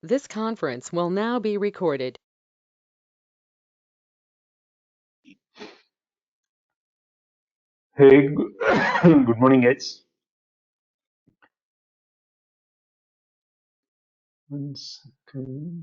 This conference will now be recorded. Hey, good morning, guys. One second.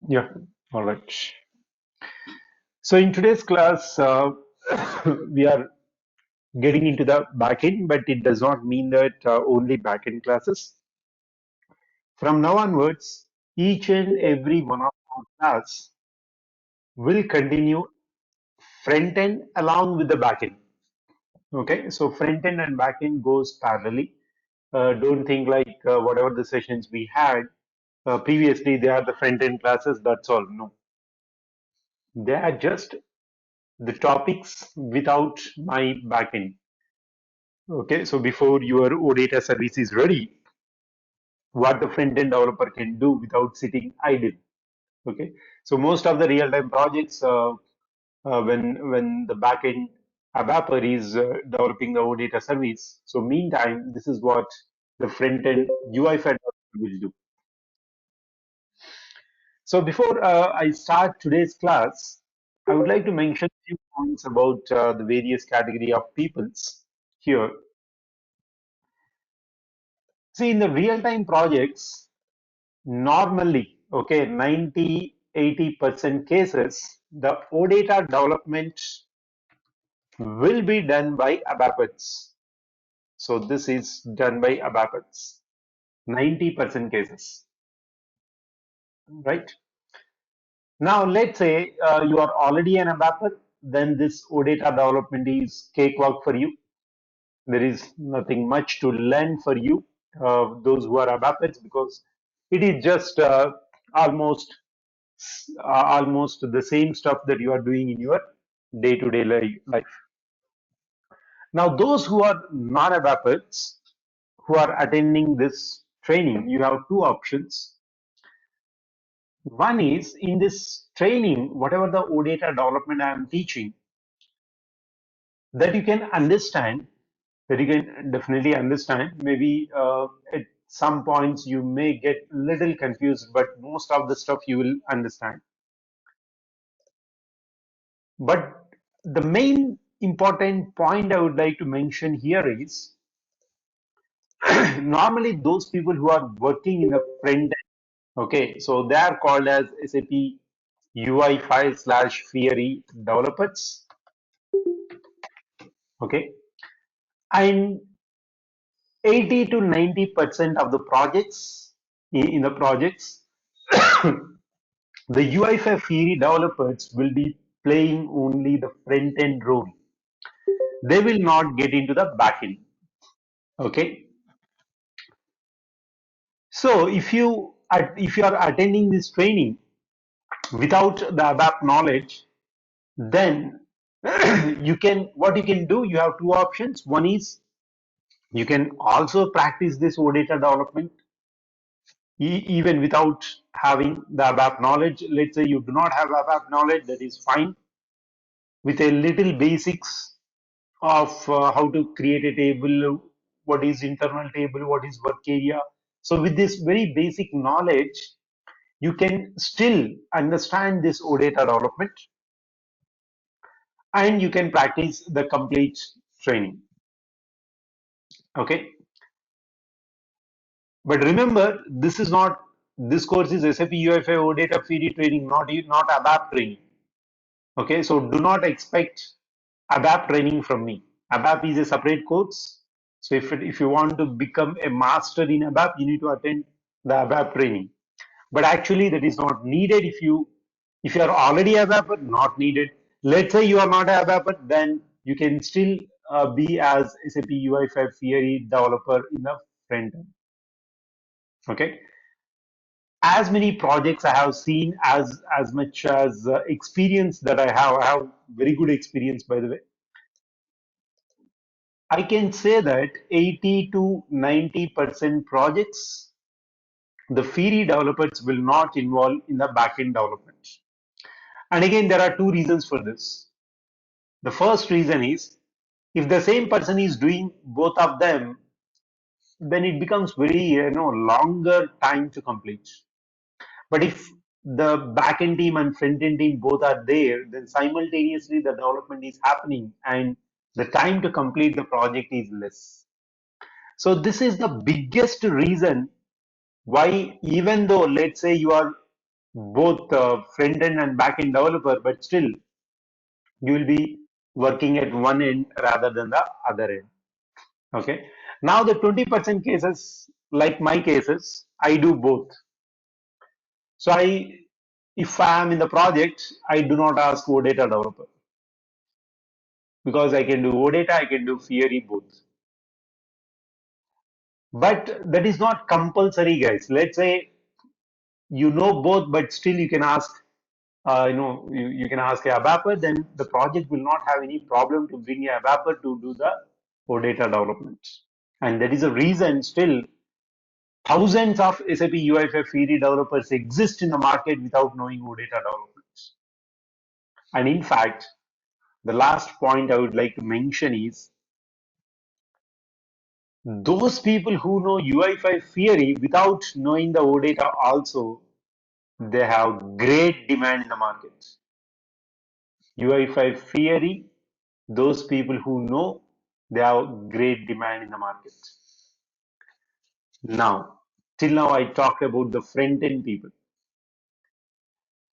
Yeah, all right. So in today's class, we are getting into the backend, but it does not mean that only backend classes. From now onwards, each and every one of our class will continue front end along with the backend. Okay, so front end and backend goes parallelly. Don't think like whatever the sessions we had previously, they are the front end classes. That's all. No, they are just the topics without my backend. Okay, so before your OData service is ready, what the front end developer can do without sitting idle. Okay, so most of the real time projects, when the backend ABAPer is developing the OData service, so meantime, this is what the front end UI5 developer will do. So before I start today's class, I would like to mention a few points about the various category of peoples here. See, in the real-time projects, normally, okay, 90-80% cases, the OData development will be done by ABAPers. So this is done by ABAPers, 90% cases, right? Now, let's say you are already an ABAPer, then this OData development is cakewalk for you. There is nothing much to learn for you, those who are ABAPers, because it is just almost almost the same stuff that you are doing in your day-to-day life. Now, those who are not ABAPers, who are attending this training, you have two options. One is in this training, whatever the OData development I am teaching, that you can understand, that you can definitely understand. Maybe at some points you may get little confused, but most of the stuff you will understand. But the main important point I would like to mention here is normally those people who are working in the front end, okay, so they are called as SAP UI5/theory developers, okay, and 80 to 90% of the projects in the projects, the UI5 theory developers will be playing only the front end role. They will not get into the back end. Okay. So if you are attending this training without the ABAP knowledge, then what you can do, you have two options. One is you can also practice this OData development even without having the ABAP knowledge. Let's say you do not have ABAP knowledge, that is fine. With a little basics of how to create a table, what is internal table, what is work area. So with this very basic knowledge, you can still understand this OData development and you can practice the complete training. Okay. But remember, this course is SAP UFI OData theory training, not ABAP training. Okay. So do not expect ABAP training from me. ABAP is a separate course. So if you want to become a master in ABAP, you need to attend the ABAP training. But actually, that is not needed if you are already a ABAP, not needed. Let's say you are not a ABAP, then you can still be as SAP UI5 theory developer in the front end. Okay, as many projects I have seen, as much as experience that I have very good experience by the way. I can say that 80 to 90% projects, the Fiori developers will not involve in the backend development. And again, there are two reasons for this. The first reason is if the same person is doing both of them, then it becomes very longer time to complete. But if the backend team and front end team both are there, then simultaneously the development is happening and the time to complete the project is less. So this is the biggest reason why, even though let's say you are both front end and back end developer, but still you will be working at one end rather than the other end. Okay. Now the 20% cases, like my cases, I do both. So if I am in the project, I do not ask OData developer because I can do OData, I can do Fiori both. But that is not compulsory, guys. Let's say you know both, but still you can ask, you can ask a ABAPer, then the project will not have any problem to bring a ABAPer to do the OData development. And that is a reason still thousands of SAP UI5 Fiori developers exist in the market without knowing OData development. And in fact, the last point I would like to mention is those people who know UI5 Fiori without knowing the OData also, they have great demand in the market. UI5 Fiori, those people who know, they have great demand in the market. Now, till now I talked about the front end people.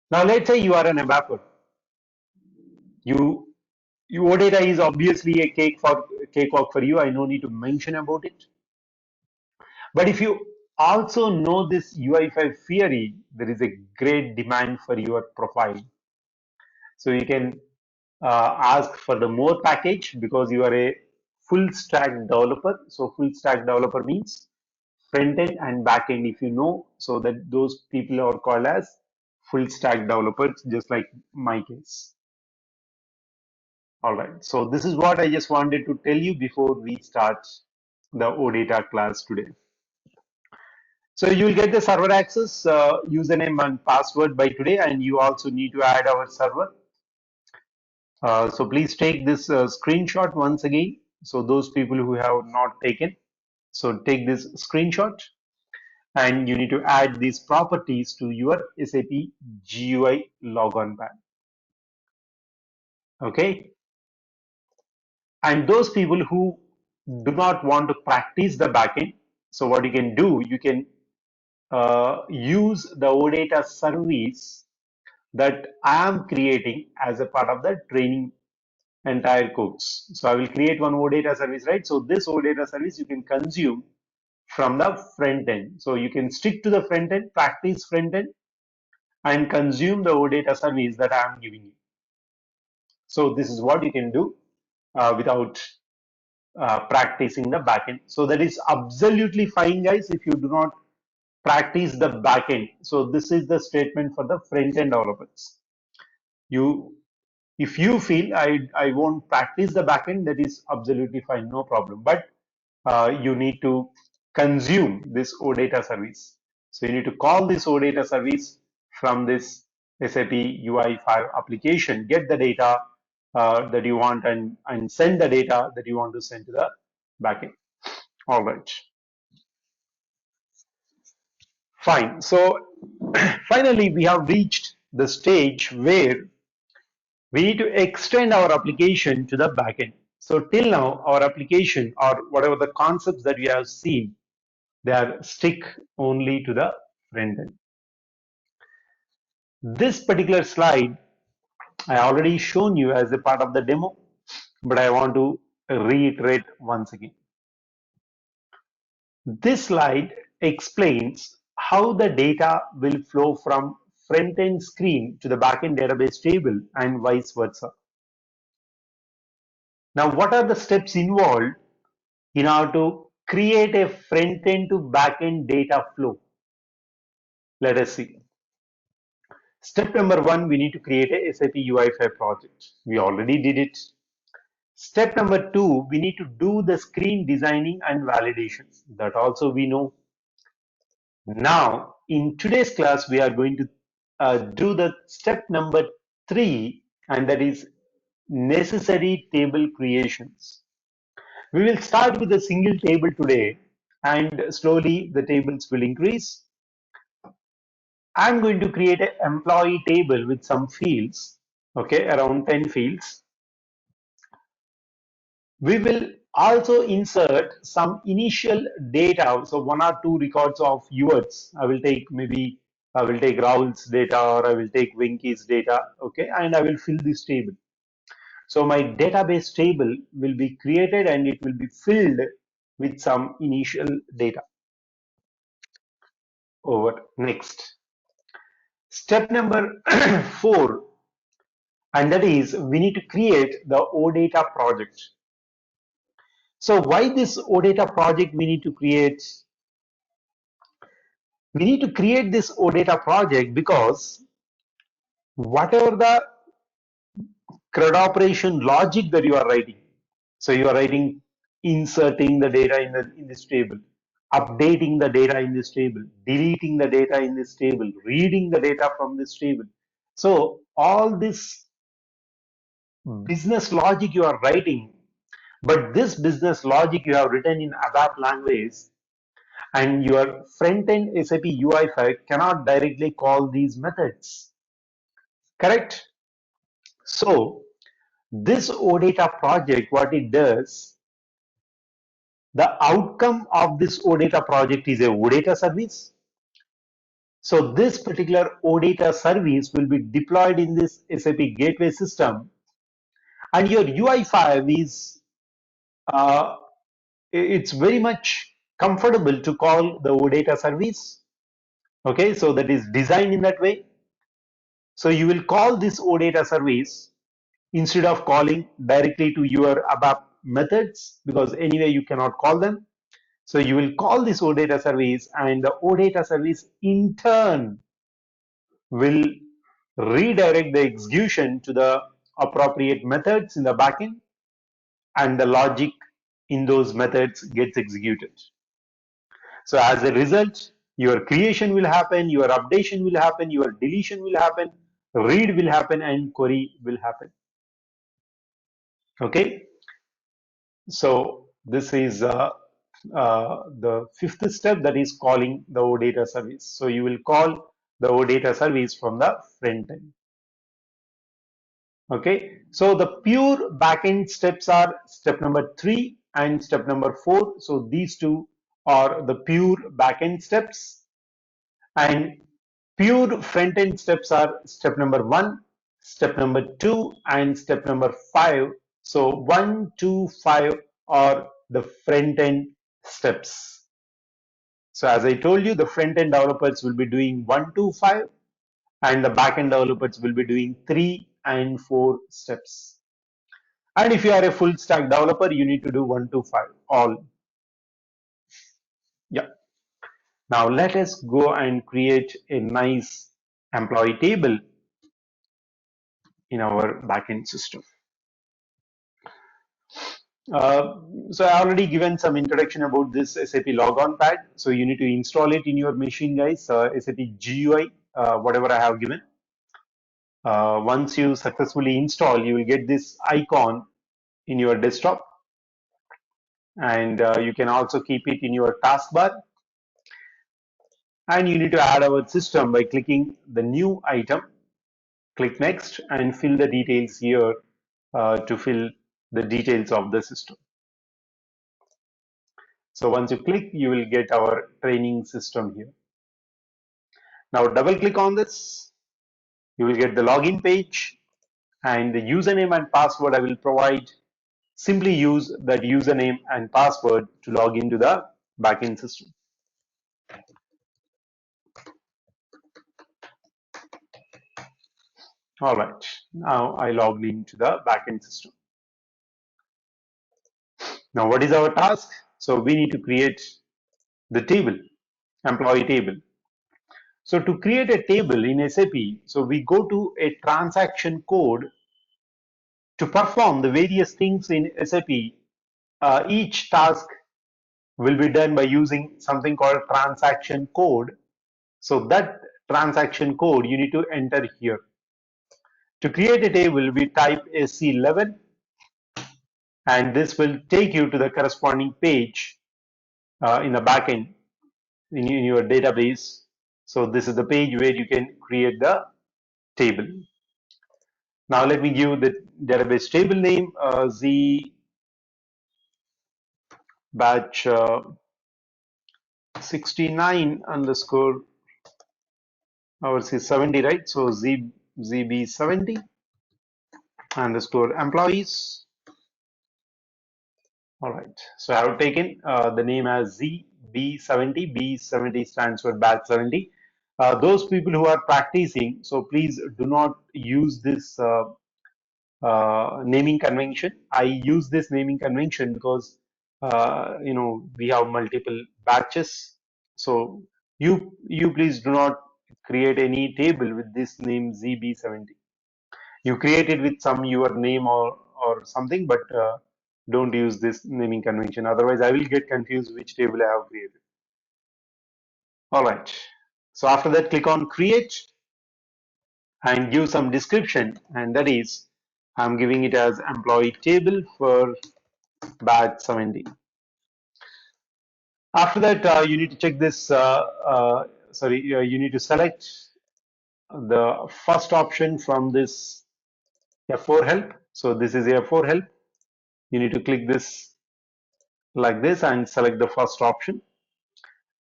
Now let's say you are an ABAPer. You, OData is obviously a cakewalk for you. I no need to mention about it. But if you also know this UI5 theory, there is a great demand for your profile. So you can ask for the more package because you are a full stack developer. So full stack developer means front end and back end if you know, so that those people are called as full stack developers, just like my case. All right. So this is what I just wanted to tell you before we start the OData class today. So you will get the server access, username and password by today, and you also need to add our server. So please take this screenshot once again. So those people who have not taken, so take this screenshot and you need to add these properties to your SAP GUI logon pad. Okay. And those people who do not want to practice the backend, so what you can do, you can use the OData service that I am creating as a part of the training entire course. So I will create one OData service, right? So this OData service you can consume from the front end. So you can stick to the front end, practice front end, and consume the OData service that I am giving you. So this is what you can do without practicing the backend. So that is absolutely fine, guys, if you do not practice the backend. So this is the statement for the front end developers. You, if you feel I won't practice the backend, that is absolutely fine, no problem. But you need to consume this OData service. So you need to call this OData service from this SAP UI5 application, get the data that you want and send the data that you want to send to the backend. All right, fine. So finally, we have reached the stage where we need to extend our application to the backend. So till now, our application or whatever the concepts that we have seen, they are stick only to the front end. This particular slide, I already shown you as a part of the demo, but I want to reiterate once again. This slide explains how the data will flow from front end screen to the backend database table and vice versa. Now, what are the steps involved in order to create a front end to back end data flow? Let us see. Step number one, we need to create a SAP UI5 project. We already did it. Step number two, we need to do the screen designing and validation. That also we know. Now, in today's class, we are going to do the step number three, and that is necessary table creations. We will start with a single table today, and slowly the tables will increase. I'm going to create an employee table with some fields, okay, around 10 fields. We will also insert some initial data, so one or two records of yours. I will take Rahul's data, or I will take Winky's data, okay, and I will fill this table. So my database table will be created and it will be filled with some initial data. Over. Next. Step number four, and that is we need to create the OData project. So why this OData project we need to create? We need to create this OData project because whatever the CRUD operation logic that you are writing, so you are writing inserting the data in this table, updating the data in this table, deleting the data in this table, reading the data from this table. So all this business logic you are writing, but this business logic you have written in ABAP language, and your front-end SAP UI5 cannot directly call these methods. Correct? So this OData project, what it does, the outcome of this OData project is a OData service. So this particular OData service will be deployed in this SAP gateway system, and your UI5 is uh, it's very much comfortable to call the OData service. Okay, so that is designed in that way. So you will call this OData service instead of calling directly to your ABAP methods, because anyway you cannot call them. So you will call this OData service, and the OData service in turn will redirect the execution to the appropriate methods in the backend, and the logic in those methods gets executed. So as a result, your creation will happen, your updation will happen, your deletion will happen, read will happen, and query will happen. Okay, so this is the fifth step, that is calling the OData service. So you will call the OData service from the front end. Okay, so the pure backend steps are step number three and step number four. So these two are the pure backend steps, and pure front end steps are step number one, step number two, and step number five. So one, two, five are the front end steps. So as I told you, the front end developers will be doing 1 to 5, and the back end developers will be doing 3 and 4 steps. And if you are a full stack developer, you need to do 1 to 5 all. Yeah. Now let us go and create a nice employee table in our backend system. Uh, so I already given some introduction about this SAP logon pad. So you need to install it in your machine, guys. SAP GUI, whatever I have given. Once you successfully install, you will get this icon in your desktop, and you can also keep it in your taskbar. And you need to add our system by clicking the new item, click next, and fill the details here to fill the details of the system. So once you click, you will get our training system here. Now double click on this, you will get the login page, and the username and password I will provide. Simply use that username and password to log into the backend system. All right, now I logged into the backend system. Now what is our task? So we need to create the table, employee table. So to create a table in SAP, so we go to a transaction code to perform the various things in SAP. Each task will be done by using something called transaction code. So that transaction code you need to enter here. To create a table, we type SC11 and this will take you to the corresponding page in the backend in your database. So this is the page where you can create the table. Now let me give the database table name Z batch 69 underscore ours is 70, right? So ZB70 underscore employees. All right. So I have taken the name as ZB70. B70 stands for batch 70. Those people who are practicing, so please do not use this naming convention. I use this naming convention because we have multiple batches. So you please do not create any table with this name ZB70. You create it with some your name or something, but don't use this naming convention. Otherwise, I will get confused which table I have created. All right. So after that, click on create and give some description, and that is I'm giving it as employee table for batch 70. After that, you need to check this. You need to select the first option from this F4 help. So this is F4 help. You need to click this like this and select the first option.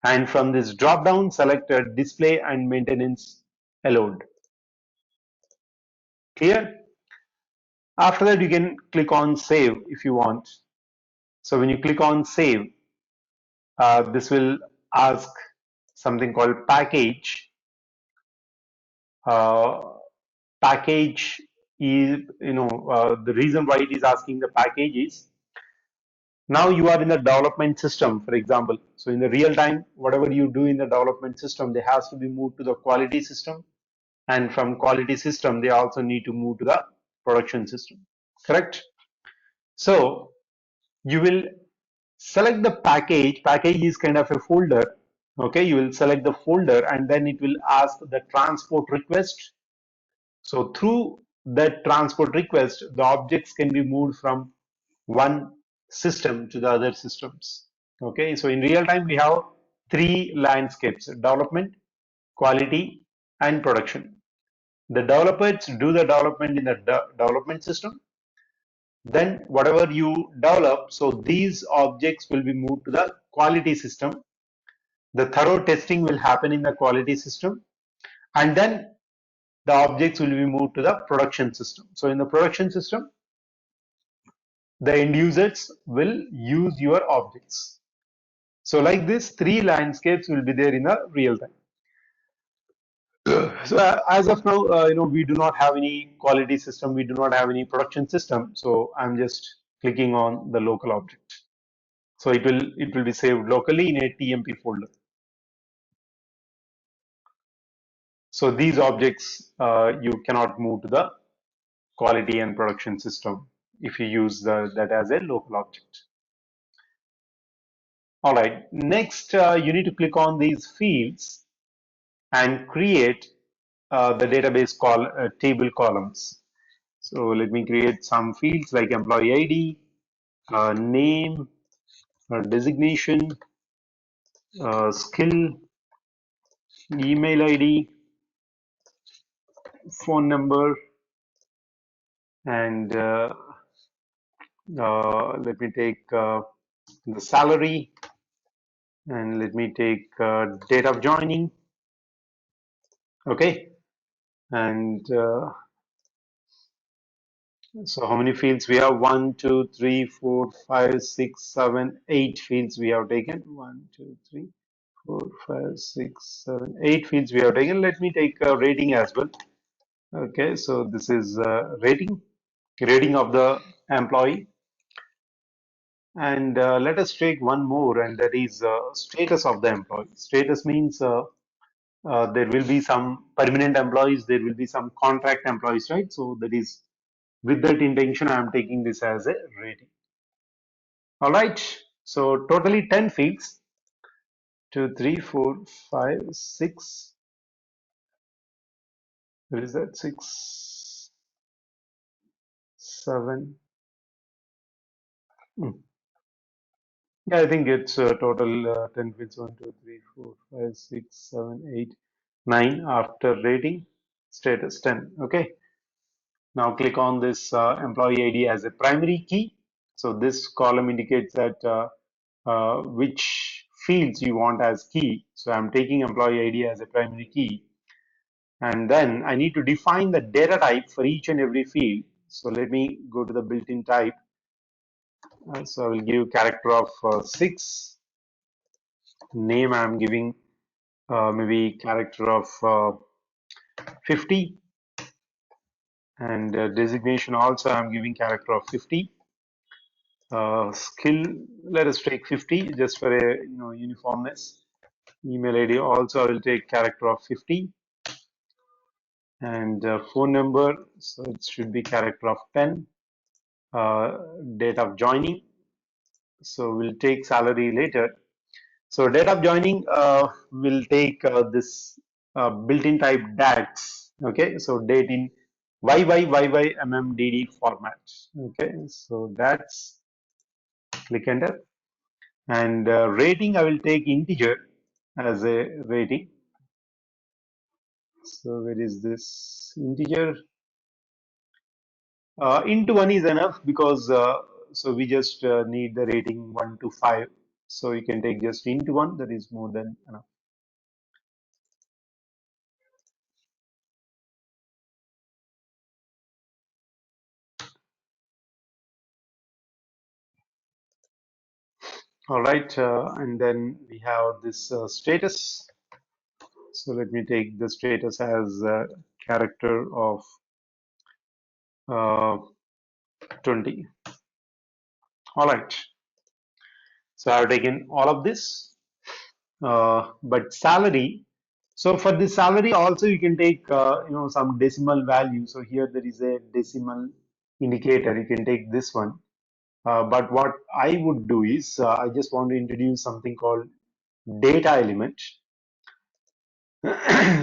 And from this drop down, select display and maintenance allowed. Clear? After that, you can click on save if you want. So when you click on save, this will ask something called package. Uh, Package is, the reason why it is asking the package is now you are in the development system, for example. So in the real time, whatever you do in the development system, they has to be moved to the quality system. And from quality system, they also need to move to the production system. Correct? So you will select the package. Package is kind of a folder. Okay, you will select the folder and then it will ask the transport request. So through that transport request, the objects can be moved from one system to the other systems. Okay, so in real time, we have three landscapes: development, quality, and production. The developers do the development in the development system. Then whatever you develop, so these objects will be moved to the quality system. The thorough testing will happen in the quality system. And then the objects will be moved to the production system. So in the production system, the end users will use your objects. So like this, three landscapes will be there in the real time. So as of now, we do not have any quality system. We do not have any production system. So I'm just clicking on the local object. So it will be saved locally in a TMP folder. So these objects you cannot move to the quality and production system if you use that as a local object. All right. Next, you need to click on these fields and create the database table columns. So let me create some fields like employee ID, name, designation, skill, email ID, phone number, and let me take the salary, and let me take date of joining. Okay, and so how many fields we have? 1, 2, 3, 4, 5, 6, 7, 8 fields we have taken. 1, 2, 3, 4, 5, 6, 7, 8 fields we have taken. Let me take a rating as well. Okay, so this is rating of the employee. And let us take one more, and that is status of the employee. Status means there will be some permanent employees, there will be some contract employees, right? So that is with that intention, I am taking this as a rating. All right. So totally 10 fields. 2, 3, 4, 5, 6. Where is that? 6, 7. Hmm. Yeah, I think it's total 10 fields. 1, 2, 3, 4, 5, 6, 7, 8, 9 after rating status 10. Okay. Now click on this employee ID as a primary key. So this column indicates that which fields you want as key. So I'm taking employee ID as a primary key. And then I need to define the data type for each and every field. So let me go to the built-in type. So I will give character of 6. Name I'm giving maybe character of 50. And designation also I'm giving character of 50. Skill, let us take 50 just for a uniformness. Email ID also I will take character of 50. And phone number, so it should be character of 10. Date of joining, so we'll take salary later. So date of joining will take this built-in type DAX. Okay, so date in YYYYMMDD format. Okay, so that's, click enter. And rating, I will take integer as a rating. So where is this integer? Into 1 is enough because so we just need the rating 1 to 5. So you can take just into 1, that is more than enough. All right, and then we have this status. So let me take the status as character of uh, 20. All right, so I've taken all of this, but salary. So for the salary also you can take some decimal value. So here there is a decimal indicator. You can take this one. But what I would do is I just want to introduce something called data element.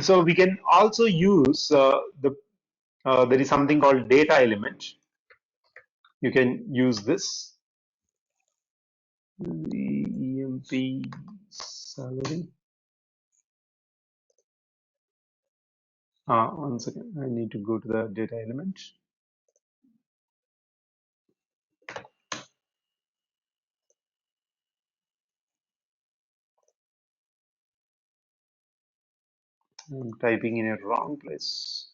So we can also use there is something called data element. You can use this, the EMP salary. One second, I need to go to the data element. I'm typing in a wrong place.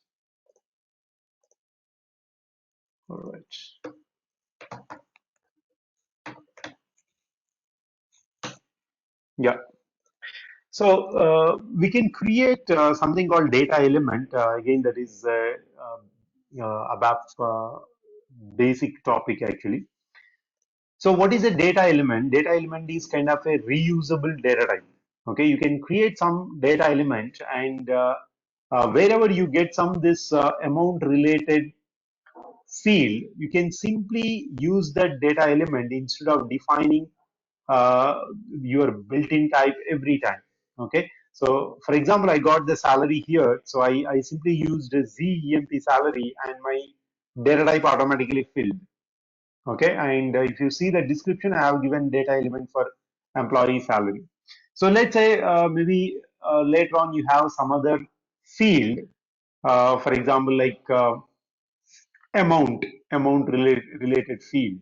All right. Yeah. So we can create something called data element. Again, that is ABAP basic topic actually. So what is a data element? Data element is kind of a reusable data type. Okay, you can create some data element, and wherever you get some this amount related field, you can simply use that data element instead of defining uh, your built-in type every time. Okay, so for example, I got the salary here, so I simply used a ZEMP salary and my data type automatically filled. Okay, and if you see the description, I have given data element for employee salary. So let's say maybe later on you have some other field, for example, like amount, related field.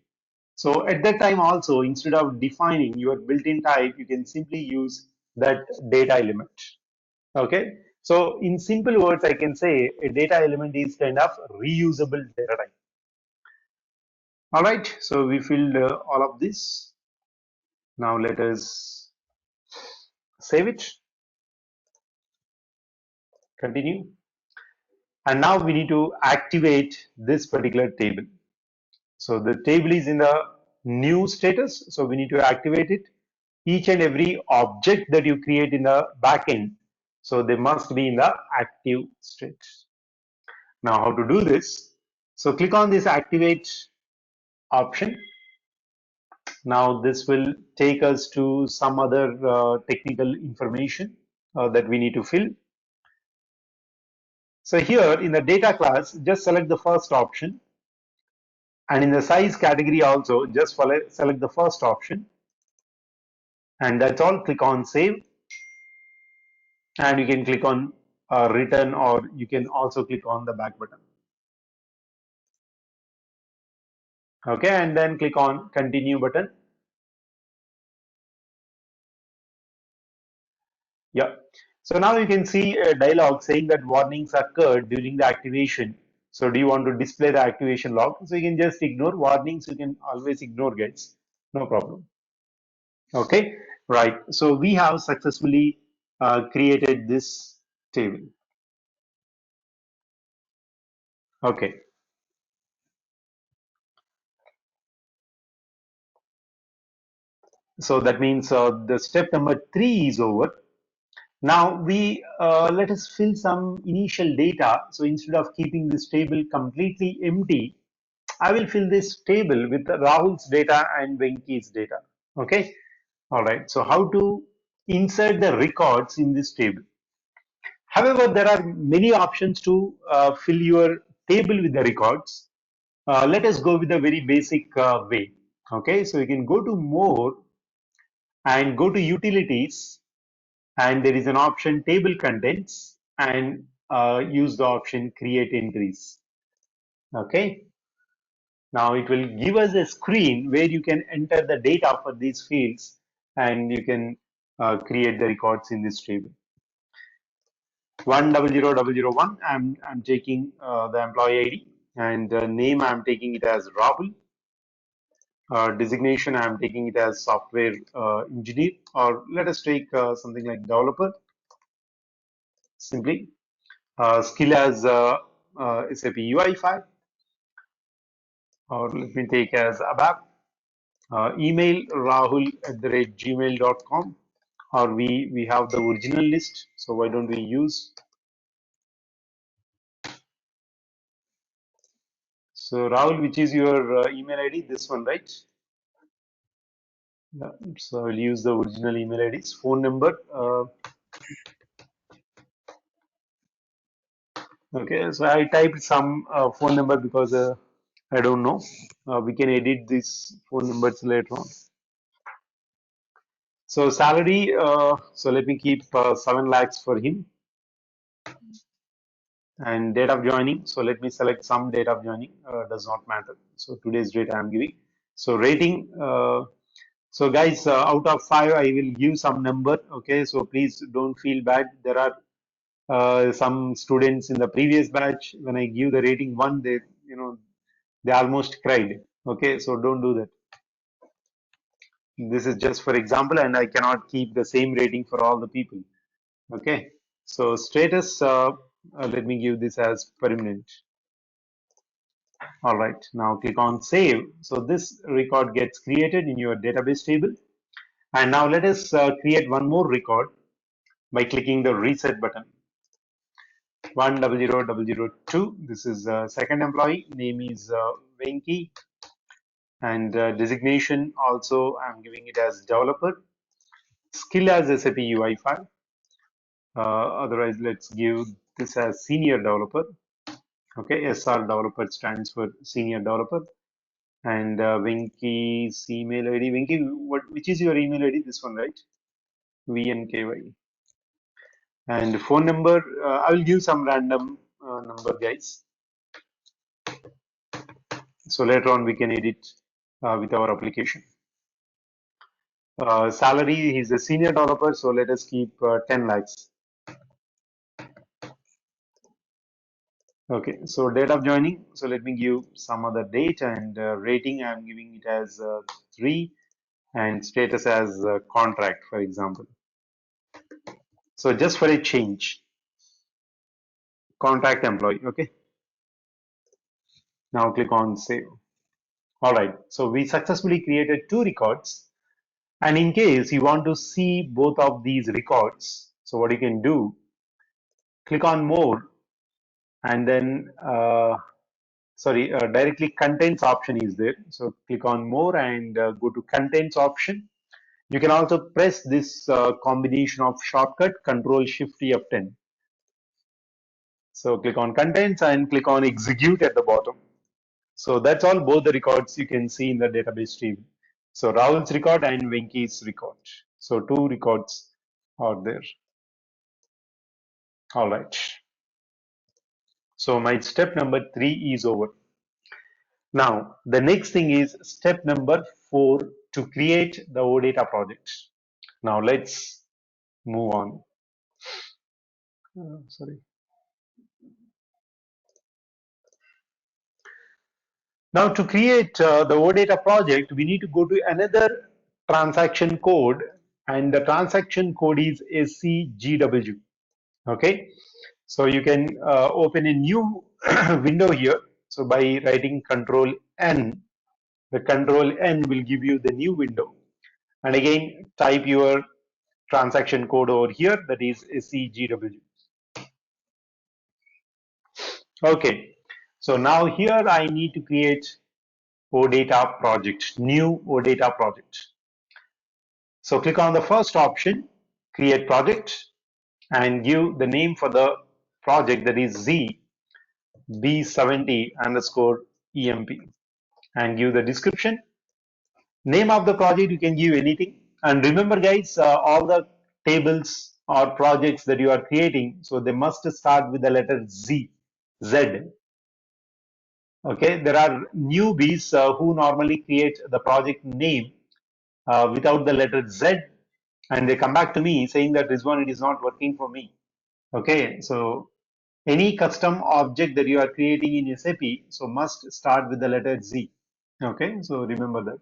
So at that time also, instead of defining your built-in type, you can simply use that data element. Okay. So in simple words, I can say a data element is kind of reusable data type. All right. So we filled all of this. Now let us save it, continue. And now we need to activate this particular table. So the table is in the new status. So we need to activate it. Each and every object that you create in the backend, So they must be in the active state. Now how to do this? So click on this activate option. Now this will take us to some other technical information that we need to fill. So here in the data class, just select the first option, and in the size category also just select the first option, and that's all. Click on save, and you can click on return, or you can also click on the back button. Okay, and then click on continue button. Yeah. So now you can see a dialog saying that warnings occurred during the activation. So do you want to display the activation log? So you can just ignore warnings. You can always ignore, guys. No problem. Okay. Right. So we have successfully created this table. Okay. So that means the step number 3 is over. Now we let us fill some initial data. So instead of keeping this table completely empty, I will fill this table with Rahul's data and Venki's data. Okay. All right. So how to insert the records in this table? However, there are many options to fill your table with the records. Let us go with the very basic way. Okay. So you can go to more and go to utilities, and there is an option table contents, and use the option create entries. Okay. Now it will give us a screen where you can enter the data for these fields, and you can create the records in this table. 100001, I'm taking the employee ID, and name I'm taking it as Rahul. Designation I'm taking it as software engineer, or let us take something like developer simply. Skill as SAP UI5, or let me take as ABAP. Email rahul@gmail.com, or we have the original list, so why don't we use? So Rahul, which is your email ID? This one, right? Yeah. So I'll use the original email IDs. Phone number. Okay, so I typed some phone number because I don't know. We can edit these phone numbers later on. So salary. So let me keep 7 lakhs for him. And date of joining, so let me select some date of joining, does not matter, so today's date I am giving. So rating, so guys, out of 5 I will give some number. Okay, so please don't feel bad. There are some students in the previous batch, when I give the rating 1, they, they almost cried. Okay, so don't do that. This is just for example, and I cannot keep the same rating for all the people. Okay, so status, let me give this as permanent. All right, now click on save. So this record gets created in your database table. And now let us create one more record by clicking the reset button. 100002. This is second employee. Name is Venki. And designation also I'm giving it as developer. Skill as SAP UI5. Otherwise, let's give this as senior developer. Okay, SR developer stands for senior developer. And Venky's email ID. Venky, which is your email ID? This one, right? VNKY. And phone number, I will give some random number, guys. So later on we can edit with our application. Salary, he's a senior developer, so let us keep 10 lakhs. Okay, so date of joining, so let me give some other date, and rating, I'm giving it as 3, and status as contract, for example. So just for a change, contract employee. Okay, now click on save. All right, so we successfully created 2 records. And in case you want to see both of these records, so what you can do, click on more, and then directly contents option is there. So click on more and go to contents option. You can also press this combination of shortcut Control Shift F10. So click on contents and click on execute at the bottom. So that's all, both the records you can see in the database table. So Rahul's record and Venki's record. So two records are there. All right. So my step number 3 is over. Now, the next thing is step number 4 to create the OData project. Now let's move on. Sorry. Now to create the OData project, we need to go to another transaction code, and the transaction code is SCGW. Okay. So you can open a new window here. So by writing Control N, the Control N will give you the new window. And again, type your transaction code over here, that is SCGW. Okay. So now here I need to create OData project, new OData project. So click on the first option, create project, and give the name for the project, that is Z B70 underscore EMP, and give the description. Name of the project, you can give anything. And remember guys, all the tables or projects that you are creating, so they must start with the letter Z. Okay, there are newbies who normally create the project name without the letter Z, and they come back to me saying that Rizwan, it is not working for me. Okay, so any custom object that you are creating in SAP, so must start with the letter Z. Okay, so remember that.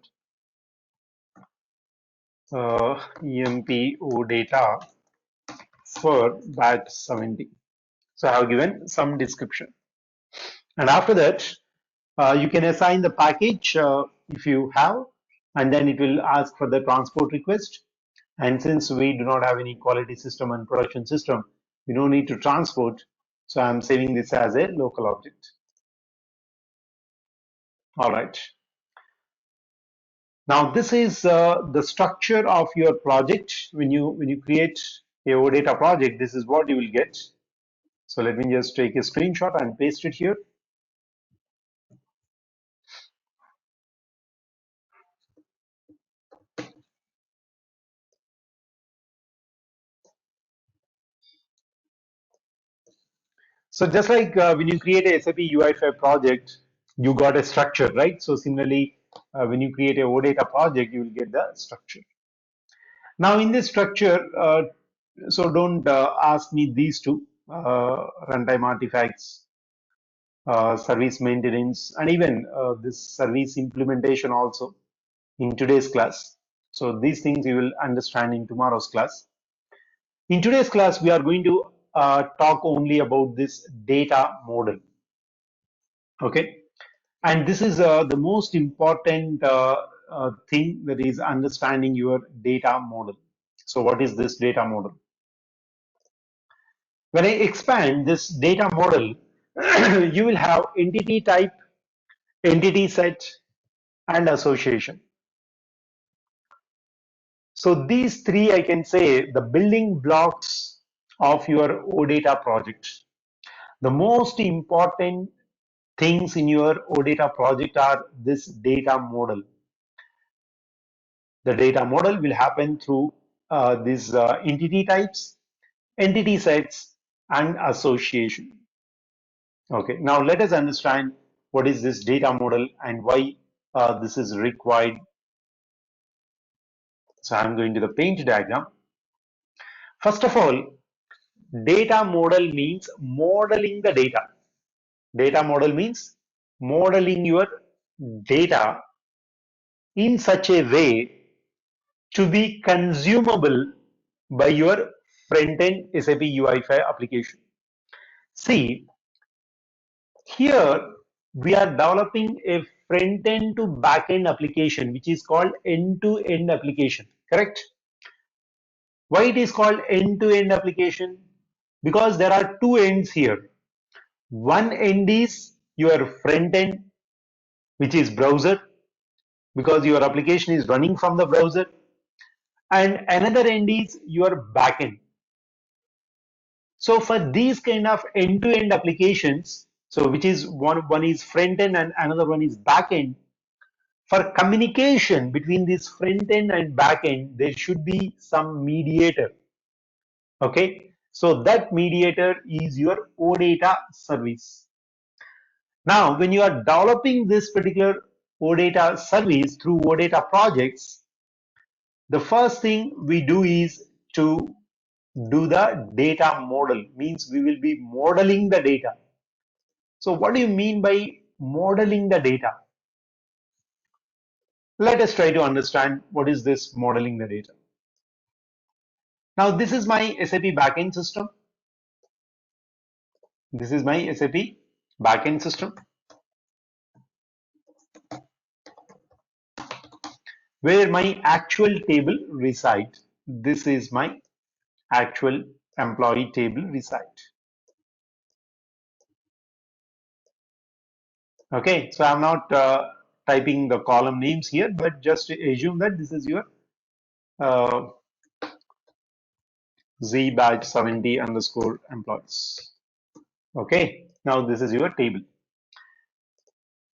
EMP OData for batch 70. So I have given some description. And after that, you can assign the package if you have, and then it will ask for the transport request. And since we do not have any quality system and production system, we don't need to transport. So I'm saving this as a local object. All right. Now this is the structure of your project. When you create a OData project, this is what you will get. So let me just take a screenshot and paste it here. So just like when you create a SAP UI5 project, you got a structure, right? So similarly, when you create a OData project, you will get the structure. Now in this structure, so don't ask me these two, runtime artifacts, service maintenance, and even this service implementation also in today's class. So these things you will understand in tomorrow's class. In today's class, we are going to talk only about this data model. Okay. And this is the most important thing, that is understanding your data model. So what is this data model? When I expand this data model, you will have entity type, entity set, and association. So these three, I can say, the building blocks of your OData project. The most important things in your OData project are this data model. The data model will happen through these entity types, entity sets, and association. Okay, now let us understand what is this data model and why this is required. So I'm going to the paint diagram. First of all, data model means modeling the data. Data model means modeling your data in such a way to be consumable by your front-end SAP UI5 application. See, here we are developing a front-end to back-end application, which is called end-to-end application, correct? Why it is called end-to-end application? because there are two ends here. One end is your front end, which is browser, because your application is running from the browser, and another end is your backend. So for these kind of end-to-end applications, so which is one is front end and another one is back end. For communication between this front end and back end, there should be some mediator. Okay, so that mediator is your OData service. Now, when you are developing this particular OData service through OData projects, the first thing we do is to do the data model, means we will be modeling the data. So what do you mean by modeling the data? Let us try to understand what is this modeling the data. Now this is my SAP backend system. This is my SAP backend system where my actual table reside. This is my actual employee table reside. Okay, so I'm not typing the column names here, but just assume that this is your uh, Z badge 70 underscore employees. Okay, now this is your table.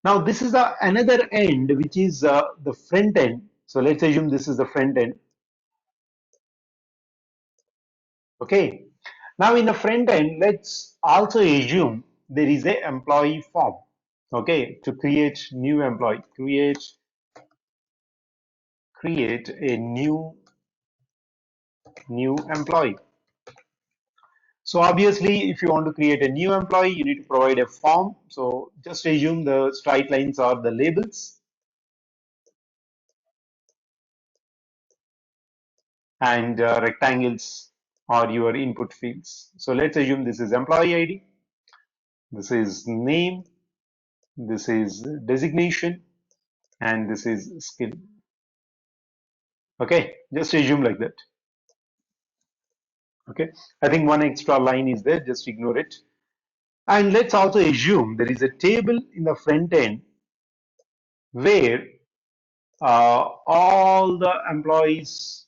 Now this is the another end, which is the front end. So let's assume this is the front end. Okay. Now in the front end, let's also assume there is a employee form. Okay, to create new employee, create a new employee. So obviously, if you want to create a new employee, you need to provide a form. So just assume the straight lines are the labels and rectangles are your input fields. So let's assume this is employee ID, this is name, this is designation, and this is skill. Okay, just assume like that. Okay, I think one extra line is there, just ignore it. And let's also assume there is a table in the front end where all the employees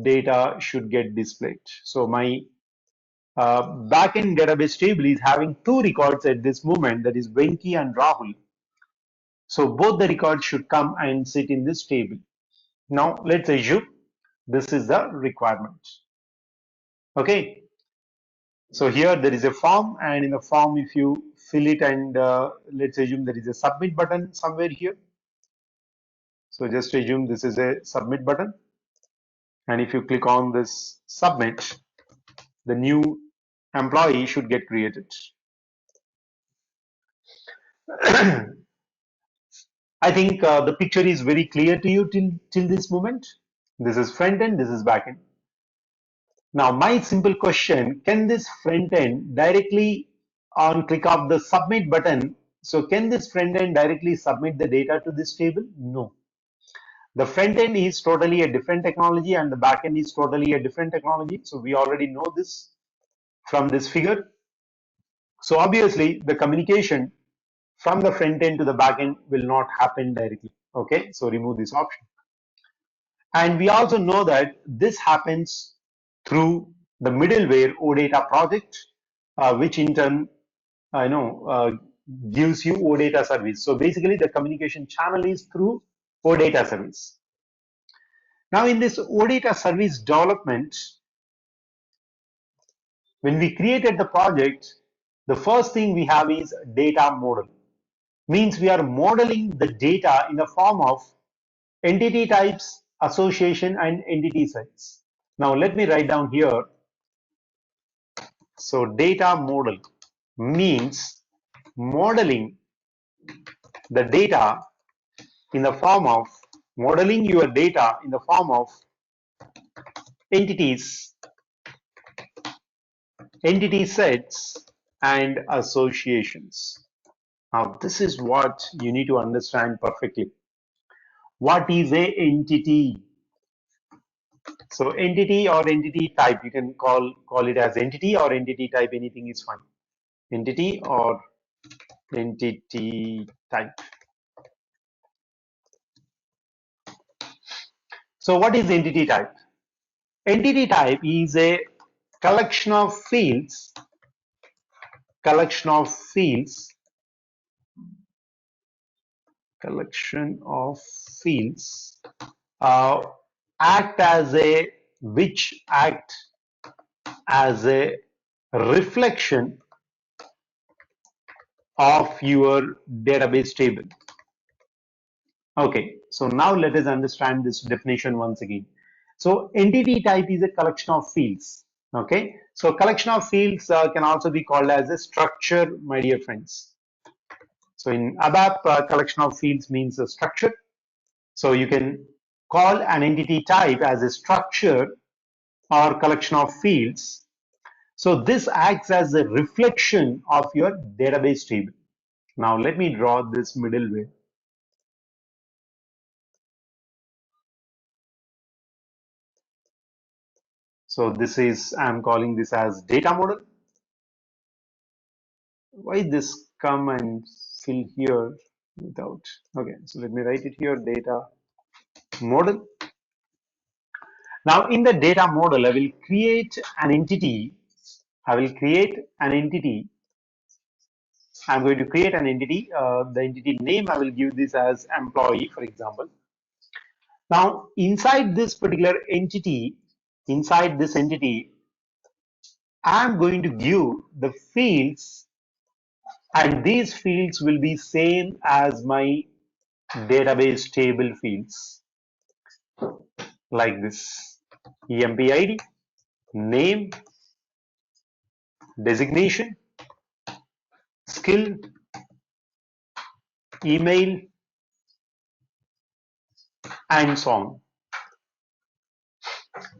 data should get displayed. So my backend database table is having two records at this moment, that is Venki and Rahul. So both the records should come and sit in this table. Now let's assume this is the requirement. Okay, so here there is a form, and in the form if you fill it, and let's assume there is a submit button somewhere here. So just assume this is a submit button, and if you click on this submit, the new employee should get created. I think the picture is very clear to you till this moment. This is front end, this is back end. Now my simple question, can this front end directly on click of the submit button, so can this front end directly submit the data to this table? No. The front end is totally a different technology and the back end is totally a different technology. So we already know this from this figure. So obviously the communication from the front end to the back end will not happen directly. Okay, so remove this option. And we also know that this happens through the middleware OData project, which in turn, gives you OData service. So basically the communication channel is through OData service. Now in this OData service development, when we created the project, the first thing we have is data model. Means we are modeling the data in the form of entity types, association, and entity sets. Now let me write down here. So data model means modeling the data in the form of modeling your data in the form of entities, entity sets, and associations. Now this is what you need to understand perfectly. What is a entity? So entity or entity type, you can call it as entity or entity type, anything is fine. Entity or entity type. So what is entity type? Entity type is a collection of fields, collection of fields, collection of fields uh, act as a which act as a reflection of your database table. Okay, so now let us understand this definition once again. So entity type is a collection of fields. Okay, so collection of fields can also be called as a structure, my dear friends. So in ABAP, collection of fields means a structure. So you can call an entity type as a structure or collection of fields. So this acts as a reflection of your database table. Now let me draw this middleware. So this is, I'm calling this as data model. Why this come and fill here without, okay, so let me write it here, data model. Now in the data model, I will create an entity. I will create an entity. I'm going to create an entity. The entity name, I will give this as employee, for example. Now inside this particular entity, inside this entity, I'm going to give the fields, and these fields will be same as my database table fields, like this: empid, name, designation, skill, email, and so on.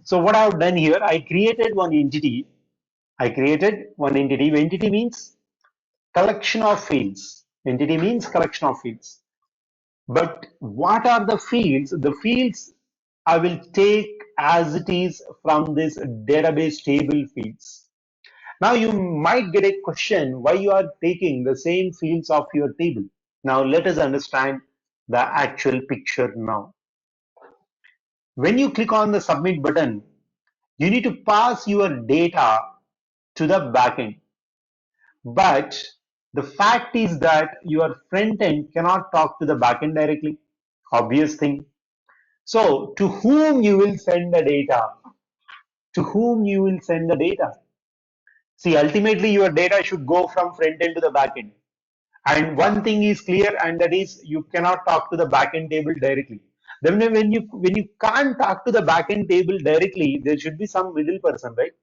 So what I've done here, I created one entity. I created one entity. Entity means collection of fields. Entity means collection of fields. But what are the fields? The fields I will take as it is from this database table fields. Now you might get a question why you are taking the same fields of your table. Now let us understand the actual picture now. When you click on the submit button, you need to pass your data to the backend. But the fact is that your front end cannot talk to the backend directly. Obvious thing. So to whom you will send the data? To whom you will send the data? See, ultimately your data should go from front end to the back end. And one thing is clear, and that is you cannot talk to the backend table directly. Then when you can't talk to the backend table directly, there should be some middle person, right?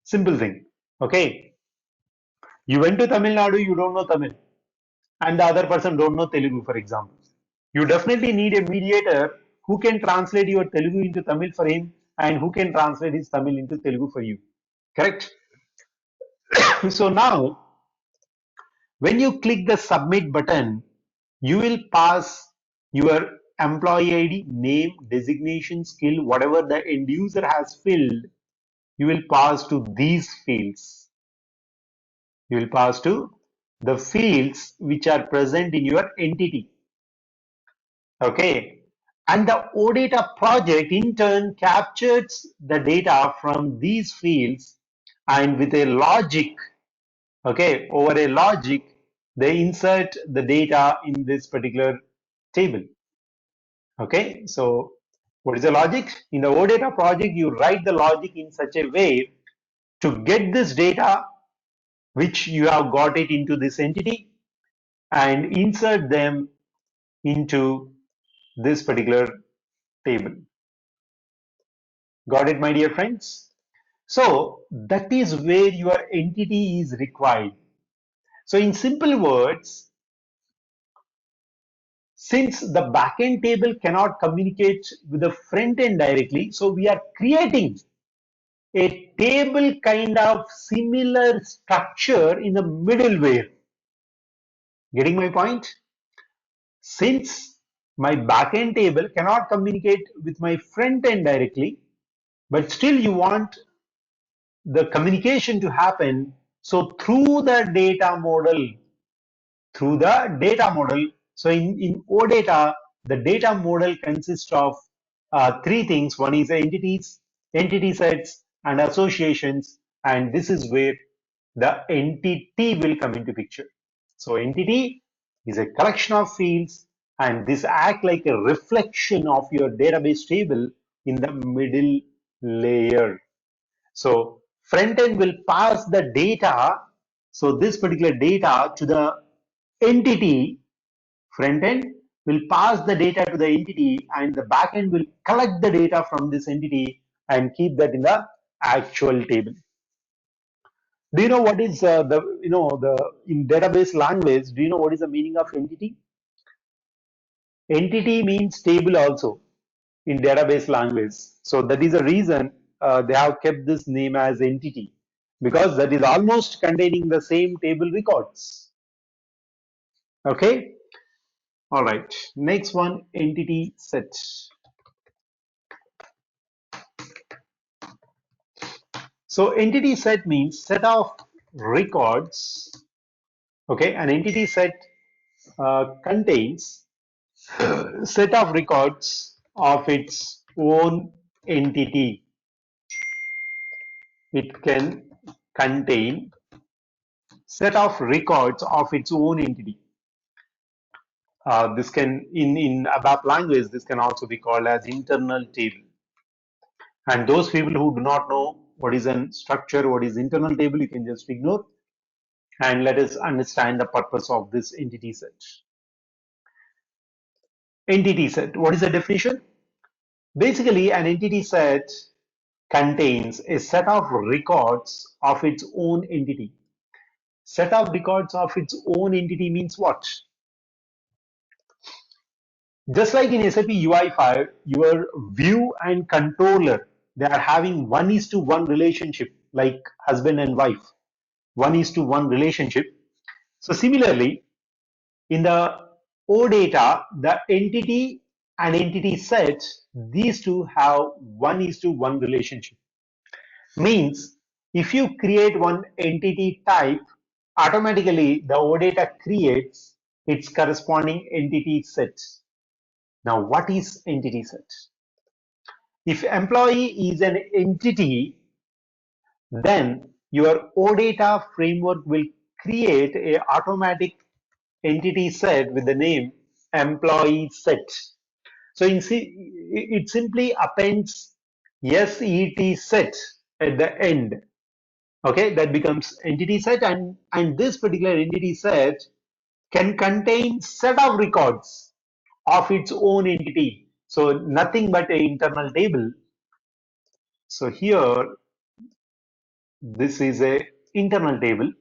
Simple thing. Okay. You went to Tamil Nadu, you don't know Tamil, and the other person don't know Telugu, for example. You definitely need a mediator who can translate your Telugu into Tamil for him and who can translate his Tamil into Telugu for you. Correct? So now, when you click the submit button, you will pass your employee ID, name, designation, skill, whatever the end user has filled, you will pass to these fields. You will pass to the fields which are present in your entity. Okay. And the OData project in turn captures the data from these fields, and with a logic, okay, over a logic, they insert the data in this particular table. Okay, so what is the logic? In the OData project, you write the logic in such a way to get this data which you have got it into this entity and insert them into this particular table. Got it, my dear friends? So that is where your entity is required. So in simple words, since the backend table cannot communicate with the front end directly, so we are creating a table kind of similar structure in the middleware. Getting my point? Since My backend table cannot communicate with my front end directly, but still you want the communication to happen. So through the data model, through the data model. So in OData, the data model consists of three things. One is entities, entity sets, and associations. And this is where the entity will come into picture. So entity is a collection of fields, and this act like a reflection of your database table in the middle layer. So front end will pass the data, so this particular data to the entity. Front end will pass the data to the entity, and the back end will collect the data from this entity and keep that in the actual table. Do you know what is the in database language? Do you know what is the meaning of entity? Entity means table also in database language. So that is the reason they have kept this name as entity, because that is almost containing the same table records. Okay. All right. Next one, entity set. So entity set means set of records. Okay. An entity set contains set of records of its own entity. It can contain set of records of its own entity. This can, in ABAP language, this can also be called as internal table. And those people who do not know what is a structure, what is internal table, you can just ignore. And let us understand the purpose of this entity set. Entity set, what is the definition? Basically, an entity set contains a set of records of its own entity. Set of records of its own entity means what? Just like in SAP UI5, your view and controller, they are having 1:1 relationship, like husband and wife, 1:1 relationship. So similarly, in the OData, the entity and entity sets, these two have 1:1 relationship. Means if you create one entity type, automatically the OData creates its corresponding entity set. Now, what is entity set? If employee is an entity, then your OData framework will create a automatic entity set with the name employee set. So it simply appends set set at the end. Okay, that becomes entity set, and this particular entity set can contain set of records of its own entity. So nothing but an internal table. So here, this is a internal table,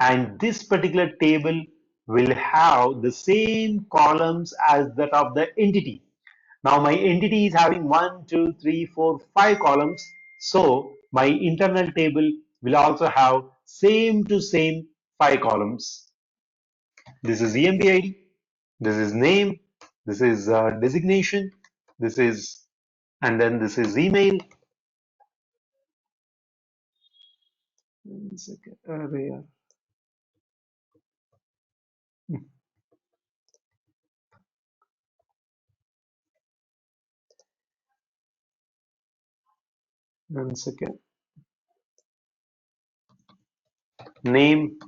and this particular table will have the same columns as that of the entity. Now my entity is having 1, 2, 3, 4, 5 columns. So my internal table will also have same to same 5 columns. This is EMP this is name, this is designation, this is, and then this is email. One second, where? 1 second. Name,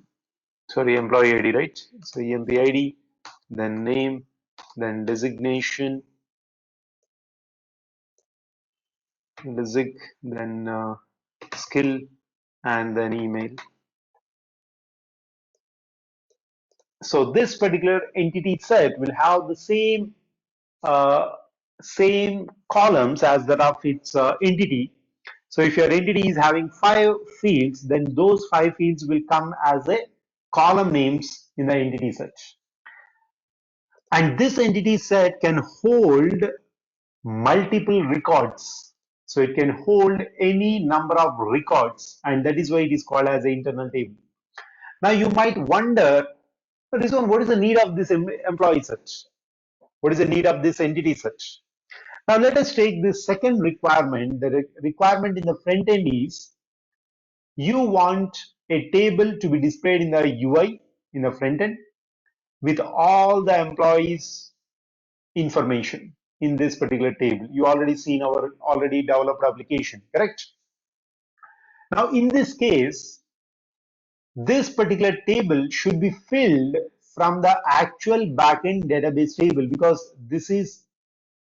sorry, employee ID, right? So EMP ID, then name, then designation, then skill, and then email. So this particular entity set will have the uh, same columns as that of its entity. So if your entity is having 5 fields, then those 5 fields will come as a column names in the entity set. And this entity set can hold multiple records. So it can hold any number of records, and that is why it is called as an internal table. Now you might wonder, Rizwan, what is the need of this employee set? What is the need of this entity search? Now let us take the second requirement. The requirement in the front end is you want a table to be displayed in the UI in the front end with all the employees information in this particular table. You already seen our already developed application, correct? Now in this case, this particular table should be filled from the actual backend database table, because this is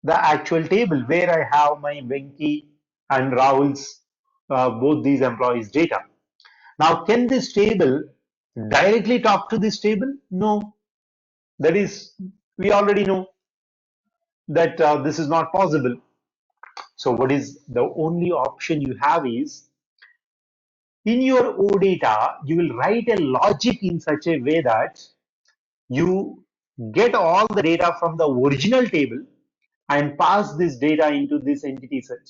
the actual table where I have my Venki and Rahul's both these employees data. Now, can this table directly talk to this table? No, that is, we already know that this is not possible. So what is the only option you have is, in your OData, you will write a logic in such a way that you get all the data from the original table and pass this data into this entity search.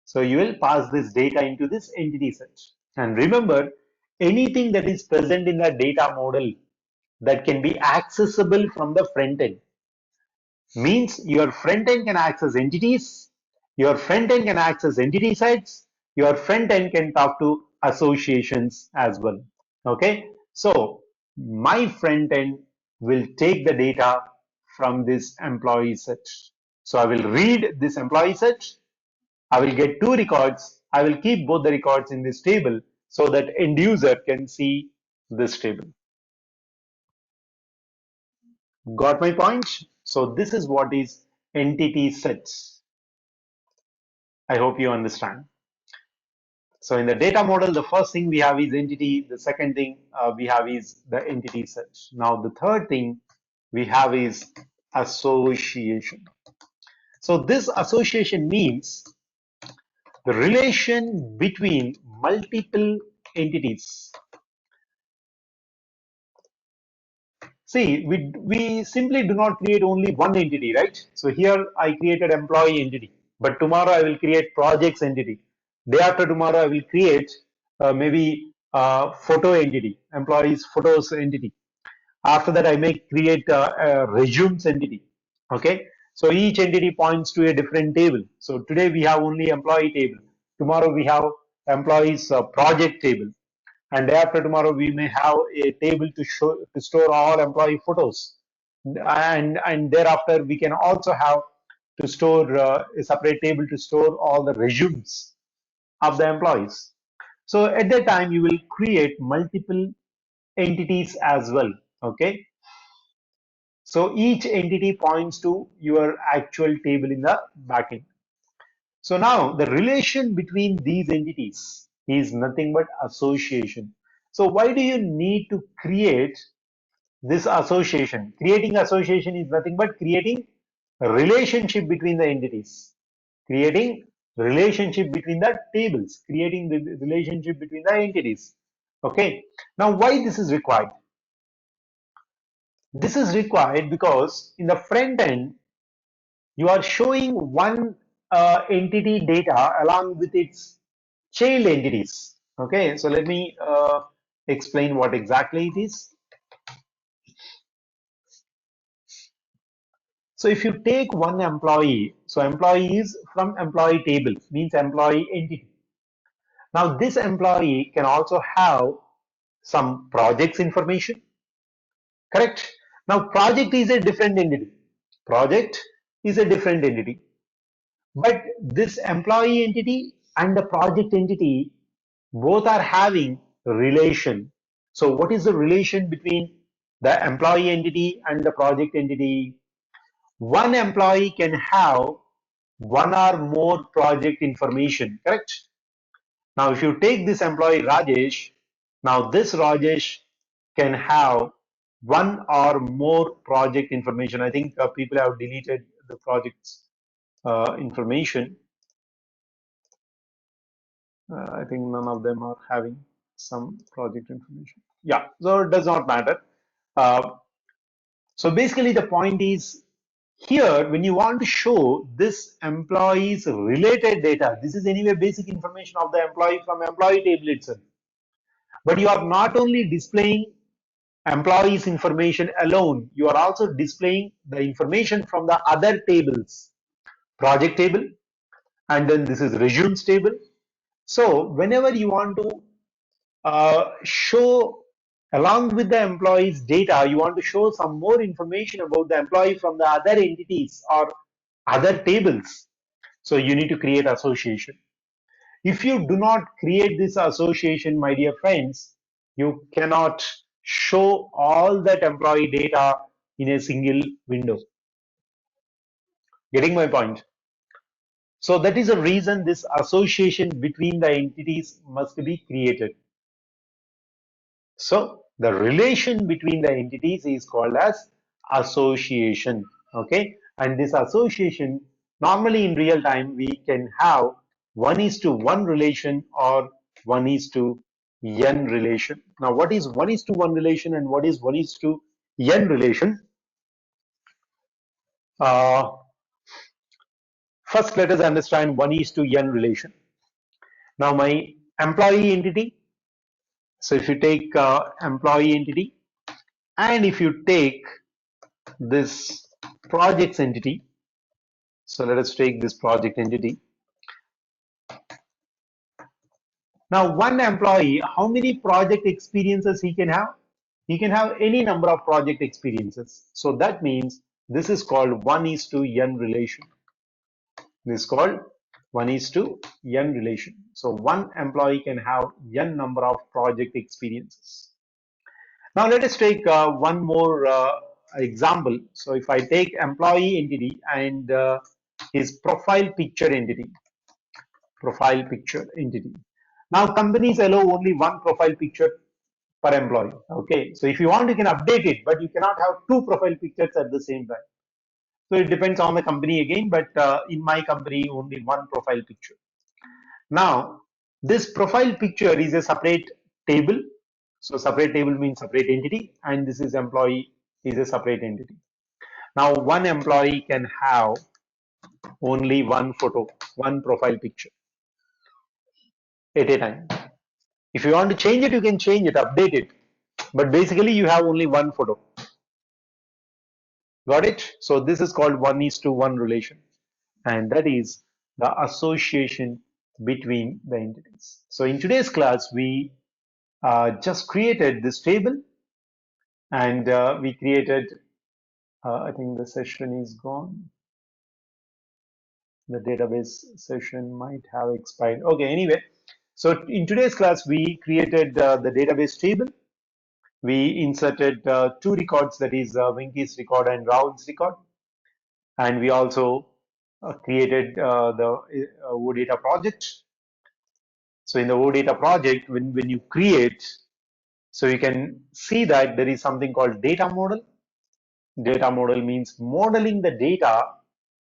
So you will pass this data into this entity search. And remember, anything that is present in the data model that can be accessible from the front end means your front end can access entities, your front end can access entity sets, your front end can talk to associations as well. Okay, so my front end will take the data from this employee set. So I will read this employee set, I will get two records, I will keep both the records in this table so that end user can see this table. Got my point? So this is what is entity sets. I hope you understand. So in the data model, the first thing we have is entity. The second thing we have is the entity set. Now the third thing we have is association. So this association means the relation between multiple entities. See, we simply do not create only one entity, right? So here I created employee entity, but tomorrow I will create projects entity. Day after tomorrow I will create maybe photo entity, employees photos entity. After that I may create a resumes entity. Okay, so each entity points to a different table. So today we have only employee table. Tomorrow we have employees project table, and day after tomorrow we may have a table to show to store all employee photos, and thereafter we can also have to store a separate table to store all the resumes of the employees. So at that time you will create multiple entities as well. Okay, so each entity points to your actual table in the backend. So now the relation between these entities is nothing but association. So why do you need to create this association? Creating association is nothing but creating a relationship between the entities, creating relationship between the tables, creating the relationship between the entities. Okay. Now why this is required? This is required because in the front end, you are showing one entity data along with its child entities. Okay, so let me explain what exactly it is. So if you take one employee, so employee is from employee table, means employee entity. Now this employee can also have some projects information, correct? Now project is a different entity. Project is a different entity. But this employee entity and the project entity both are having relation. So what is the relation between the employee entity and the project entity? One employee can have one or more project information, correct? Now, if you take this employee Rajesh, now this Rajesh can have one or more project information. I think people have deleted the projects information. I think none of them are having some project information. Yeah, so it does not matter. Uh, so basically the point is, here when you want to show this employee's related data, this is anyway basic information of the employee from employee table itself. But you are not only displaying employees information alone, you are also displaying the information from the other tables, project table, and then this is resumes table. So whenever you want to show along with the employees data, you want to show some more information about the employee from the other entities or other tables. So you need to create association. If you do not create this association, my dear friends, you cannot show all that employee data in a single window. Getting my point? So that is the reason this association between the entities must be created. So the relation between the entities is called as association. Okay, and this association normally in real time we can have 1:1 relation or 1:n relation. Now, what is 1:1 relation and what is 1:n relation? Uh, First, let us understand 1:n relation. Now, my employee entity. So, if you take employee entity and if you take this projects entity. So let us take this project entity. Now, one employee, how many project experiences he can have? He can have any number of project experiences. So that means this is called 1:n relation. This is called 1:n relation. So one employee can have n number of project experiences. Now let us take one more example. So if I take employee entity and his profile picture entity. Now companies allow only one profile picture per employee. Okay, so if you want, you can update it, but you cannot have two profile pictures at the same time. So it depends on the company again, but in my company, only one profile picture. Now, this profile picture is a separate table. So separate table means separate entity, and this is employee is a separate entity. Now, one employee can have only one photo, one profile picture at a time. If you want to change it, you can change it, update it. But basically, you have only one photo. Got it? So this is called 1:1 relation. And that is the association between the entities. So in today's class, we just created this table and we created, I think the session is gone. The database session might have expired. Okay, anyway. So in today's class, we created the database table. We inserted two records, that is Winky's record and Rahul's record. And we also created the OData project. So in the OData project, when you create, so you can see that there is something called data model. Data model means modeling the data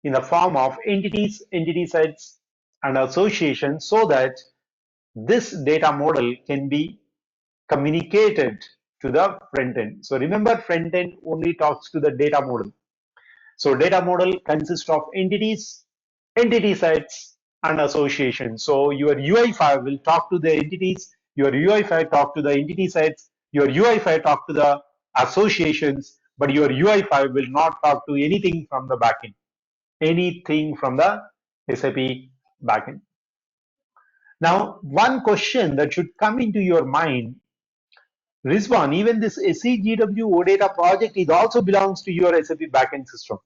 in the form of entities, entity sets, and associations so that this data model can be communicated to the front end. So remember, front end only talks to the data model. So data model consists of entities, entity sets, and associations. So your UI5 will talk to the entities, your UI5 talk to the entity sets, your UI5 talk to the associations, but your UI5 will not talk to anything from the backend, anything from the SAP backend. Now, one question that should come into your mind, Rizwan, even this SEGW OData project, it also belongs to your SAP backend system,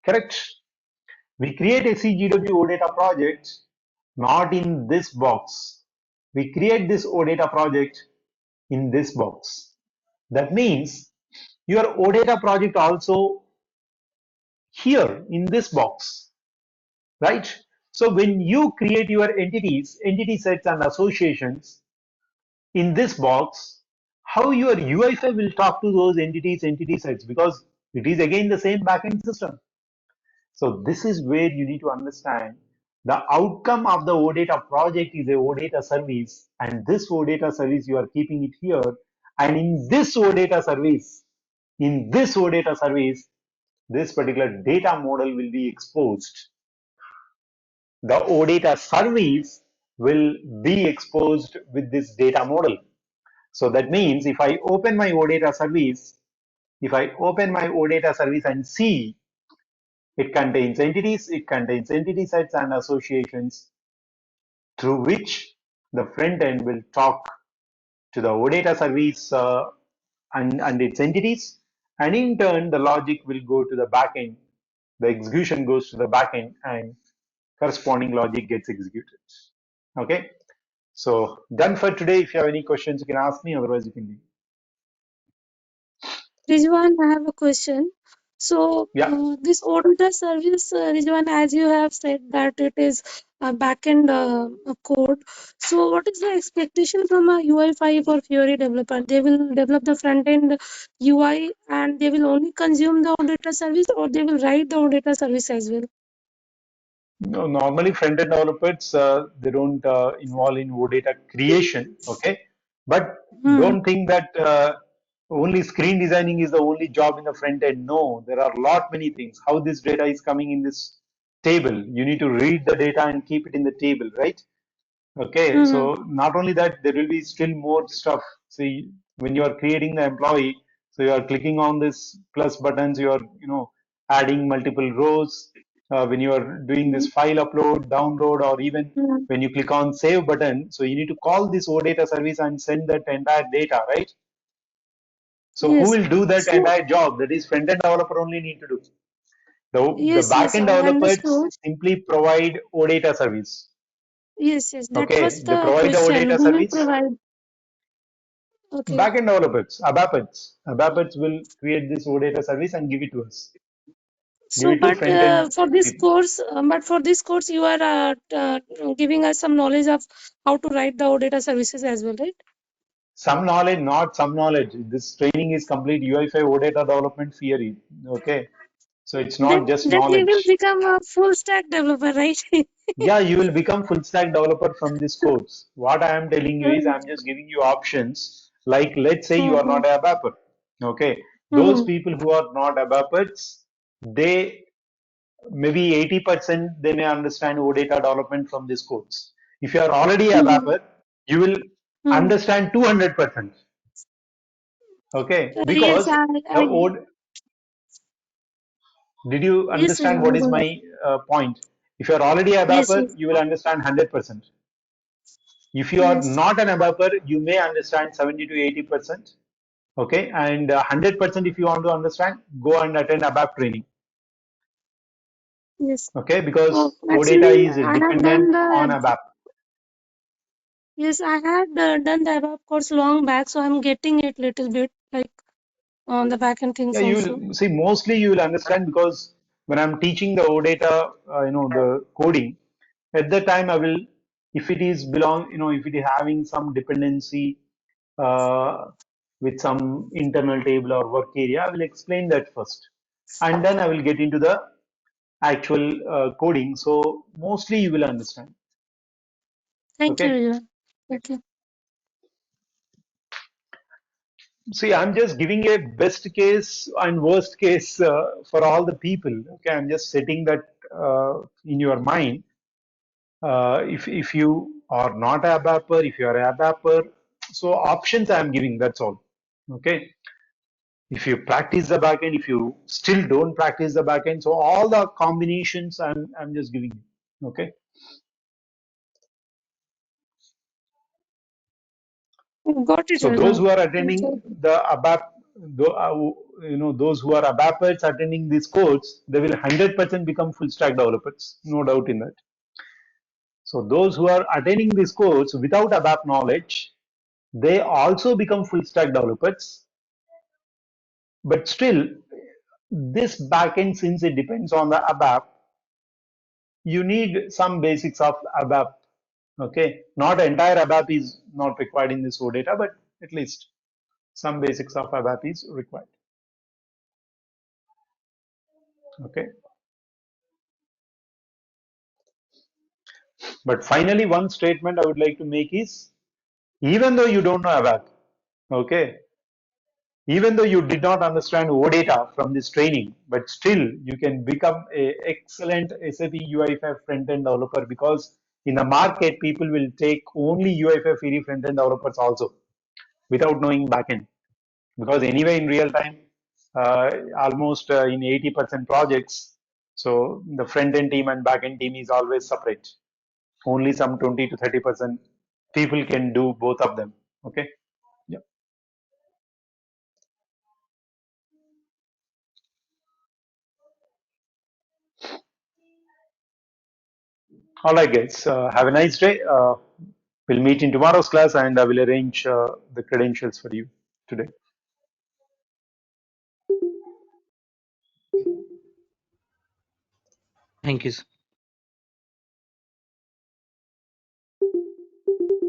correct? We create a CGW OData project not in this box. We create this OData project in this box. That means your OData project also here in this box, right? So when you create your entities, entity sets and associations in this box, how your UI5 will talk to those entities, entity sets, because it is again the same backend system. So this is where you need to understand the outcome of the OData project is a OData service, and this OData service you are keeping it here. And in this OData service, this particular data model will be exposed. The OData service will be exposed with this data model. So that means if I open my OData service, if I open my OData service and see, it contains entity sets and associations through which the front end will talk to the OData service and its entities. And in turn, the logic will go to the backend. The execution goes to the backend and corresponding logic gets executed. Okay. So done for today. If you have any questions, you can ask me. Otherwise, you can leave. Rizwan, I have a question. So, Yeah. this auditor service, Rizwan, as you have said that it is a backend code. So, what is the expectation from a UI5 or Fiori developer? They will develop the front end UI and they will only consume the auditor service, or they will write the auditor service as well? No, normally front-end developers they don't involve in OData creation, okay? But Hmm. don't think that only screen designing is the only job in the front end. No, there are a lot many things. How this data is coming in this table, you need to read the data and keep it in the table, right? Okay, Hmm. so not only that, there will be still more stuff. See, when you are creating the employee, so you are clicking on this plus buttons, you are, adding multiple rows. When you are doing Hmm. this file upload, download, or even Hmm. when you click on save button, so you need to call this OData service and send that entire data, right? So who Yes. will do that So, entire job? That is front-end developer only need to do. The yes, yes, back-end I developers understood. simply provide OData service. Yes, yes, that was Okay, they the provide the question. OData Who will service. provide? Okay. Backend developers, ABAPers will create this OData service and give it to us. Give So, it to but front end people. for this course, you are giving us some knowledge of how to write the OData services as well, right? Some knowledge, not some knowledge. This training is complete UI5 OData development theory. Okay. So it's not just Then we will knowledge. become a full stack developer, right? Yeah, you will become full stack developer from this course. What I am telling you is I'm just giving you options. Like let's say you are Mm-hmm. not a ABAPer. Okay. Those Mm-hmm. people who are not ABAPers, they maybe 80% they may understand OData development from this course. If you are already a Mm-hmm. BAPer, you will Mm-hmm. understand 200%. Okay, Yes, because the OD, did you yes, understand what is go ahead. my point? If you are already a Yes, BAPer, yes, you will understand 100%. If you are yes, not an ABAPer, you may understand 70 to 80%. Okay, and 100% if you want to understand, go and attend ABAP training. yes. Okay, because OData Actually, is I have dependent done on the ABAP. yes, I had done the above course long back, so I'm getting it little bit like on the back end Yeah, things you also. will see mostly you will understand because when I'm teaching the OData, the coding, at that time I will, if it is belong, if it is having some dependency uh, with some internal table or work area, I will explain that first. And then I will get into the actual coding. So mostly you will understand. Thank you, Okay. Riya. Thank you. See, I'm just giving a best case and worst case for all the people. Okay. I'm just setting that in your mind. If you are not a ABAPer, if you are a ABAPer, so options I'm giving, that's all. Okay. If you practice the backend, if you still don't practice the backend, so all the combinations I'm just giving you. Okay. Got it, So those Riya. who are That's attending all. the ABAP, those who are ABAPers attending this course, they will 100% become full stack developers. No doubt in that. So those who are attending this course without ABAP knowledge, they also become full stack developers. But still, this backend, since it depends on the ABAP, you need some basics of ABAP. Okay, not entire ABAP is not required in this OData, but at least some basics of ABAP is required. Okay, but finally, one statement I would like to make is, even though you don't know ABAP, okay, even though you did not understand OData from this training, but still you can become a excellent SAP UI5 front-end developer, because in the market, people will take only UI5 free front-end developers also. without knowing backend. Because anyway, in real time, almost in 80% projects, so the front end team and back end team is always separate. Only some 20 to 30% people can do both of them. Okay. Yeah. All right, guys. Have a nice day. We'll meet in tomorrow's class, and I will arrange the credentials for you today. Thank you.